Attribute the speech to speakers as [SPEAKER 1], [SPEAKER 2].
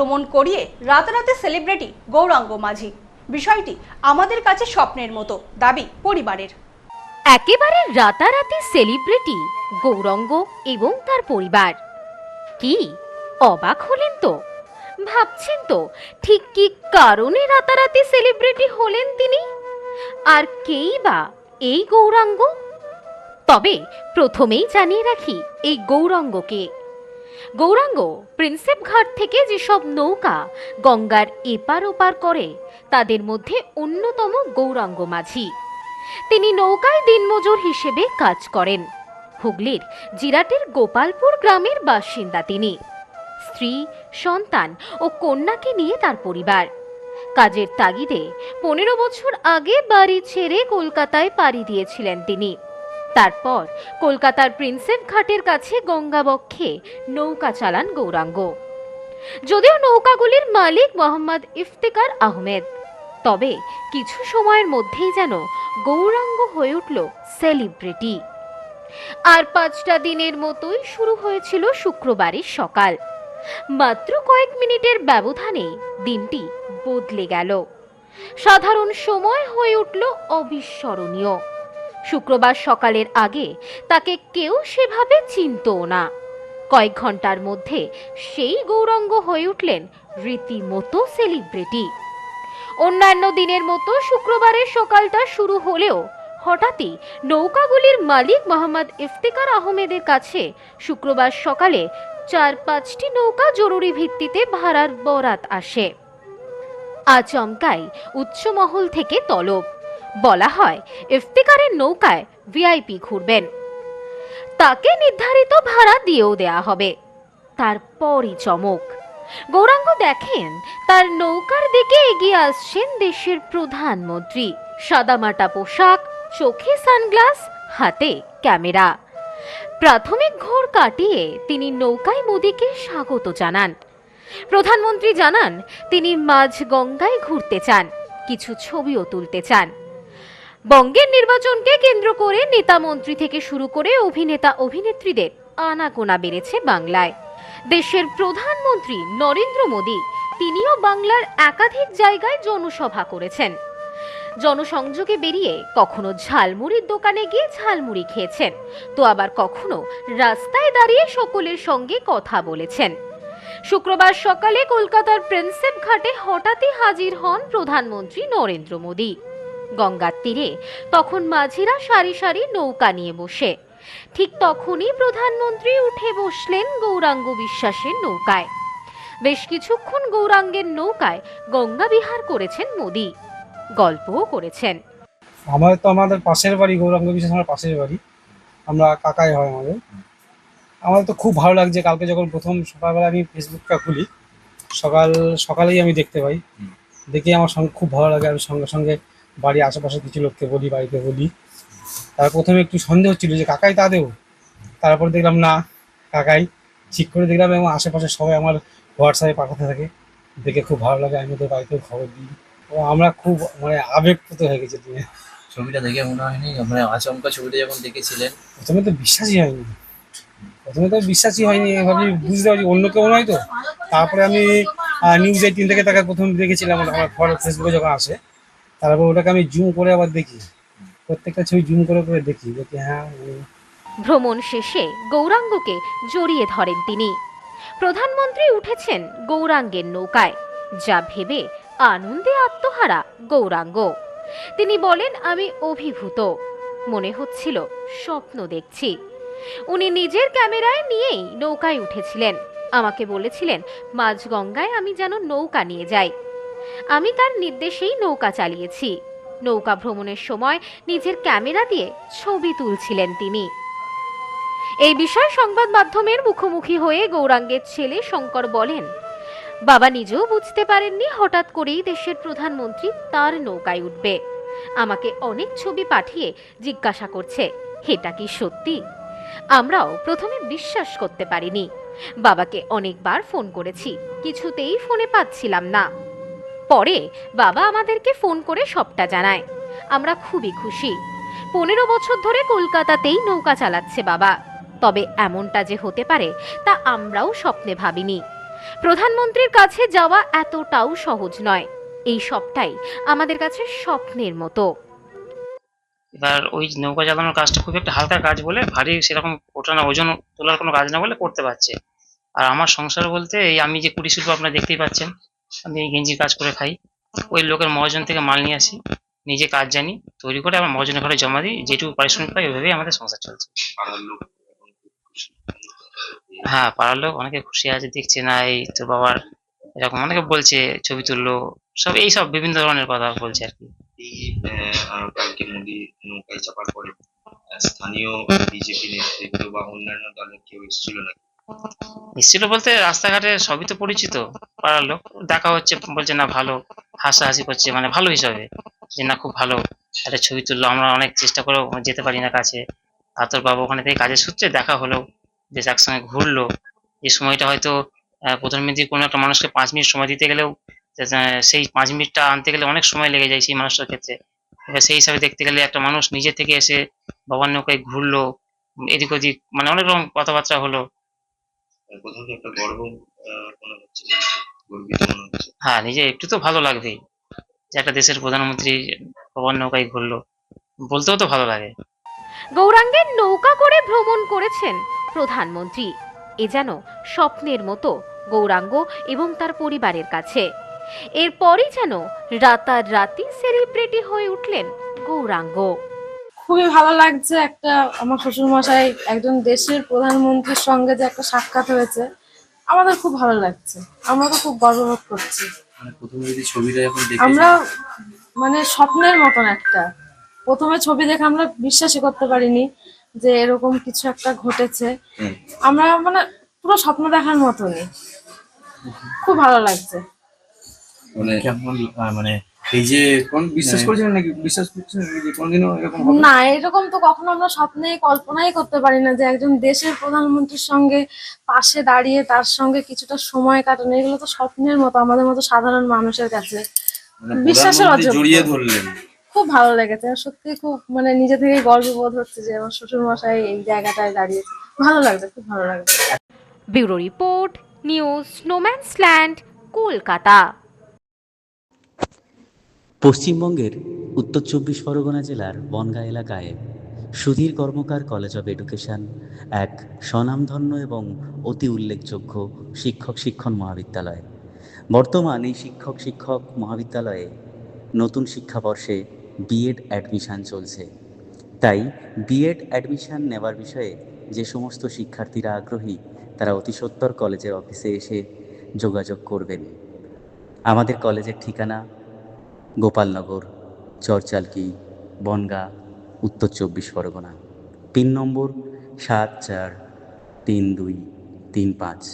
[SPEAKER 1] ভ্রমণ করিয়ে রাতারাতি সেলিব্রিটি গৌরাঙ্গ মাঝি। বিষয়টি আমাদের কাছে স্বপ্নের মতো, দাবি পরিবারের।
[SPEAKER 2] একেবারে রাতারাতি সেলিব্রিটি গৌরাঙ্গ এবং তার পরিবার। কি অবাক হলেন তো? ভাবছেন তো ঠিক কি কারণে রাতারাতি সেলিব্রিটি হলেন তিনি? আর কেই বা এই গৌরাঙ্গ? তবে প্রথমেই জানিয়ে রাখি এই গৌরাঙ্গকে। গৌরাঙ্গ প্রিন্সেপ ঘাট থেকে যেসব নৌকা গঙ্গার এপার ওপার করে তাদের মধ্যে অন্যতম গৌরাঙ্গ মাঝি। তিনি নৌকায় দিনমজুর হিসেবে কাজ করেন। হুগলির জিরাটের গোপালপুর গ্রামের বাসিন্দা তিনি। স্ত্রী, সন্তান ও কন্যাকে নিয়ে তার পরিবার। কাজের তাগিদে 15 বছর আগে বাড়ি ছেড়ে কলকাতায় পাড়ি দিয়েছিলেন তিনি। তারপর কলকাতার প্রিন্সেপ ঘাটের কাছে গঙ্গাবক্ষে নৌকা চালান গৌরাঙ্গ। যদিও নৌকাগুলির মালিক মোহাম্মদ ইফতেখার আহমেদ, তবে কিছু সময়ের মধ্যেই যেন গৌরাঙ্গ হয়ে উঠল সেলিব্রিটি। আর 5টা দিনের মতোই শুরু হয়েছিল শুক্রবারের সকাল। মাত্র কয়েক মিনিটের ব্যবধানে দিনটি বদলে গেল। সাধারণ সময় হয়ে উঠল অবিস্মরণীয়। শুক্রবার সকালের আগে তাকে কেউ সেভাবে চিনতও না। কয়েক ঘন্টার মধ্যে সেই গৌরাঙ্গ হয়ে উঠলেন রীতিমতো সেলিব্রিটি। অন্যান্য দিনের মতো শুক্রবারের সকালটা শুরু হলেও হঠাৎই নৌকাগুলির মালিক মোহাম্মদ ইফতেখার আহমেদের কাছে শুক্রবার সকালে 4-5টি নৌকা জরুরি ভিত্তিতে ভাড়ার বরাত আসে। আচমকাই উচ্চমহল থেকে তলব। বলা হয় ইফতেখারের নৌকায় ভিআইপি ঘুরবেন, তাকে নির্ধারিত ভাড়া দিয়েও দেয়া হবে। তারপরই চমক। গৌরাঙ্গ দেখেন তার নৌকার দিকে এগিয়ে আসছেন দেশের প্রধানমন্ত্রী। সাদামাটা পোশাক, চোখে সানগ্লাস, হাতে ক্যামেরা। প্রাথমিক ঘোর কাটিয়ে তিনি নৌকায় মোদিকে স্বাগত জানান। প্রধানমন্ত্রী জানান তিনি মাঝ গঙ্গায় ঘুরতে চান, কিছু ছবিও তুলতে চান। বঙ্গের নির্বাচনকে কেন্দ্র করে নেতা মন্ত্রী থেকে শুরু করে অভিনেতা অভিনেত্রীদের আনাগোনা বেড়েছে বাংলায়। দেশের প্রধানমন্ত্রী নরেন্দ্র মোদী তিনিও বাংলার একাধিক জায়গায় জনসভা করেছেন। জনসংযোগে বেরিয়ে কখনো ঝালমুড়ির দোকানে গিয়ে ঝালমুড়ি খেয়েছেন, তো আবার কখনো রাস্তায় দাঁড়িয়ে সকলের সঙ্গে কথা বলেছেন। শুক্রবার সকালে কলকাতার প্রিন্সেপ ঘাটে হঠাৎই হাজির হন প্রধানমন্ত্রী নরেন্দ্র মোদী। গঙ্গার তীরে তখন মাঝিরা সারি সারি নৌকা নিয়ে বসে। ঠিক তখনই প্রধানমন্ত্রী উঠে বসলেন গৌরাঙ্গ বিশ্বাসের নৌকায়। বেশ কিছুক্ষণ গৌরাঙ্গের নৌকায় গঙ্গা বিহার করেছেন মোদী, গল্পও করেছেন।
[SPEAKER 3] আমাদের পাশের বাড়ি, গৌরাঙ্গ বিশ্বাস আমার পাশের বাড়ি, আমরা কাকাই হয় আমাদের তো খুব ভালো লাগছে। কালকে যখন প্রথম সকালবেলা আমি ফেসবুকটা খুলি, সকালেই আমি দেখতে পাই, দেখে আমার সঙ্গে খুব ভালো লাগে। আমি সঙ্গে সঙ্গে বাড়ির আশেপাশে কিছু লোককে বলি, বাড়িতে বলি। তার প্রথমে একটু সন্দেহ হচ্ছিল যে কাকাই তা দেবো, তারপর দেখলাম না কাকাই, ঠিক করে দেখলাম। এবং আশেপাশে সবাই আমার হোয়াটসঅ্যাপে পাঠাতে থাকে, দেখে খুব ভালো লাগে। আমি ওদের বাড়িতেও খবর দিই। ও আমরা খুব আবেগপ্রত হয়ে গেছি।
[SPEAKER 4] ছবিটা দেখে মনে হয়নি আচমকা ছবিটা যখন দেখেছিলেন?
[SPEAKER 3] প্রথমে তো বিশ্বাসই হয়নি, ভাবি বুঝতে পারছি অন্য কেউ নয় তো। তারপরে আমি নিউজ 18 থেকে তাকে প্রথম দেখেছিলাম, আমার ফেসবুকে যখন আসে, তারপর ওটাকে আমি জুম করে আবার দেখি, প্রত্যেকটা ছবি জুম করে করে দেখি হ্যাঁ।
[SPEAKER 2] ভ্রমণ শেষে গৌরাঙ্গকে জড়িয়ে ধরেন তিনি। প্রধানমন্ত্রী উঠেছেন গৌরাঙ্গের নৌকায়, যা ভেবে আনন্দে আত্মহারা গৌরাঙ্গ। তিনি বলেন, আমি অভিভূত, মনে হচ্ছিল স্বপ্ন দেখছি। উনি নিজের ক্যামেরায় নিয়েই নৌকায় উঠেছিলেন। আমাকে বলেছিলেন মাঝ গঙ্গায় আমি যেন নৌকা নিয়ে যাই। আমি তার নির্দেশেই নৌকা চালিয়েছি। নৌকা ভ্রমণের সময় নিজের ক্যামেরা দিয়ে ছবি তুলছিলেন তিনি। এই বিষয়ে সংবাদ মাধ্যমের মুখোমুখি হয়ে গৌরাঙ্গের ছেলে শঙ্কর বলেন, বাবা নিজেও বুঝতে পারেননি হঠাৎ করেই দেশের প্রধানমন্ত্রী তার নৌকায় উঠবে। আমাকে অনেক ছবি পাঠিয়ে জিজ্ঞাসা করছে এটা কি সত্যি। আমরাও প্রথমে বিশ্বাস করতে পারিনি। বাবাকে অনেকবার ফোন করেছি, কিছুতেই ফোনে পাচ্ছিলাম না। পরে বাবা আমাদেরকে ফোন করে সবটা জানায়। আমরা খুবই খুশি। 15 বছর ধরে কলকাতাতেই নৌকা চালাচ্ছে বাবা। তবে এমনটা যে হতে পারে তা আমরাও স্বপ্নে ভাবিনি। প্রধানমন্ত্রীর কাছে যাওয়া এতটাও সহজ নয়। এই সবটাই আমাদের কাছে স্বপ্নের মতো।
[SPEAKER 5] এবার ওই নৌকা চালানোর কাজটা খুব একটা হালকা কাজ বলে, ভারী সেরকম ওঠানো ওজন তোলার কোনো কাজ না বলে করতে পারছে। আর আমার সংসার বলতে এই আমি যে কুটির শিল্প আপনারা দেখতেই পাচ্ছেন, আমি এই গেঞ্জির কাজ করে খাই। ওই লোকের মহাজন থেকে মাল নিয়ে আসি, নিজে কাজ জানি, তৈরি করে আমার মহাজনের ঘরে জমা দিই, যেটুকু পারিশ্রমিক পাই ওইভাবেই আমাদের সংসার চলছে।
[SPEAKER 6] পাড়ার লোক এখন খুব খুশি।
[SPEAKER 5] হ্যাঁ, পাড়ার লোক অনেকে খুশি আছে, দেখছে না এই তোর বাবার এরকম, অনেকে বলছে ছবি তুললো, সব এইসব বিভিন্ন ধরনের কথা বলছে আর কি।
[SPEAKER 6] এই কালকে নদী নৌকায় চাপার পরে স্থানীয় বিজেপি নেতৃত্ব বা অন্যান্য দলের কেউ এসেছিল নাকি?
[SPEAKER 5] এসেছিল বলতে রাস্তাঘাটে সবই তো পরিচিত, পাড়ার লোক দেখা হচ্ছে, বলছে না ভালো, হাসাহাসি করছে, মানে ভালো হিসাবে, যে না খুব ভালো একটা ছবি তুললো। আমরা অনেক চেষ্টা করেও যেতে পারি না কাছে, আর তোর বাবা ওখানে থেকে কাজের সূত্রে দেখা হলো, বেশ একসঙ্গে ঘুরলো। এই সময়টা হয়তো প্রধানমন্ত্রী কোনো একটা মানুষকে 5 মিনিট সময় দিতে গেলেও সেই 5 মিনিটটা আনতে গেলে অনেক সময় লেগে যায় সেই মানুষটার ক্ষেত্রে। এবার সেই হিসাবে দেখতে গেলে একটা মানুষ নিজে থেকে এসে বাবার নৌকায় ঘুরলো, এদিক ওদিক মানে অনেক রকম কথাবার্তা হলো।
[SPEAKER 6] কোথাও তো একটা গর্ব মনে হচ্ছে, যে গর্বিত মনে হচ্ছে।
[SPEAKER 5] হ্যাঁ, নিজে একটু তো ভালো লাগবেই যে একটা দেশের প্রধানমন্ত্রী বাবার নৌকায় ঘুরলো, বলতেও তো ভালো লাগে।
[SPEAKER 2] গৌরাঙ্গের নৌকা করে ভ্রমণ করেছেন প্রধানমন্ত্রী। এ যেন স্বপ্নের মতো গৌরাঙ্গ এবং তার পরিবারের কাছে। এরপরই যেন রাতারাতি সেলিব্রিটি হয়ে উঠলেন গৌরাঙ্গ।
[SPEAKER 7] খুবই ভালো লাগছে, একটা আমার শ্বশুর মশাই একজন দেশের প্রধানমন্ত্রীর সঙ্গে যে একটা সাক্ষাৎ হয়েছে, আমাদের খুব ভালো লাগছে। আমরা তো খুব গর্ববোধ করছি।
[SPEAKER 6] মানে প্রথমে যদি ছবিটা যখন
[SPEAKER 7] আমরা
[SPEAKER 6] দেখেছি,
[SPEAKER 7] মানে স্বপ্নের মতন একটা, প্রথমে ছবি দেখে আমরা বিশ্বাসই করতে পারিনি যে এরকম কিছু একটা ঘটেছে।
[SPEAKER 6] হুম।
[SPEAKER 7] আমরা মানে পুরো স্বপ্ন দেখার মতনই, খুব ভালো লাগছে।
[SPEAKER 6] মানে কেমন মানে এই যে
[SPEAKER 3] কোন বিশ্বাস করেছিলেন নাকি, বিশ্বাস করছেন নাকি যে কোনোদিনও এরকম হবে?
[SPEAKER 7] না, এরকম তো কখনো আমরা স্বপ্নে কল্পনাই করতে পারি না যে একজন দেশের প্রধানমন্ত্রীর সঙ্গে পাশে দাঁড়িয়ে তার সঙ্গে কিছুটা সময় কাটানো, এগুলো তো স্বপ্নের মতো আমাদের মতো সাধারণ মানুষের কাছে।
[SPEAKER 6] মানে
[SPEAKER 7] বিশ্বাসের
[SPEAKER 6] প্রধানমন্ত্রী
[SPEAKER 7] অযোগ্য।
[SPEAKER 6] জড়িয়ে ধরলেন।
[SPEAKER 7] খুব ভালো লেগেছে, আর সত্যি খুব মানে নিজে থেকে গর্ববোধ হচ্ছে যে আমার শ্বশুর মশাই এই জায়গাটায় দাঁড়িয়েছে। ভালো লাগছে, খুব ভালো লাগছে।
[SPEAKER 2] ব্যুরো রিপোর্ট, নিউজ স্নোম্যান্সল্যান্ড, কলকাতা।
[SPEAKER 8] পশ্চিমবঙ্গের উত্তর 24 পরগনা জেলার বনগাঁ এলাকায় Sudhir Karmakar college of education এক স্বনামধন্য এবং অতি উল্লেখযোগ্য শিক্ষণ মহাবিদ্যালয়। বর্তমান এই শিক্ষক মহাবিদ্যালয়ে নতুন শিক্ষাবর্ষে বিএড অ্যাডমিশান চলছে। তাই বিএড অ্যাডমিশান নেওয়ার বিষয়ে যে সমস্ত শিক্ষার্থীরা আগ্রহী তারা অতি সত্বর কলেজের অফিসে এসে যোগাযোগ করবেন। আমাদের কলেজের ঠিকানা গোপালনগর, চরচালকি, বনগাঁ, উত্তর 24 পরগনা। পিন নম্বর 743235।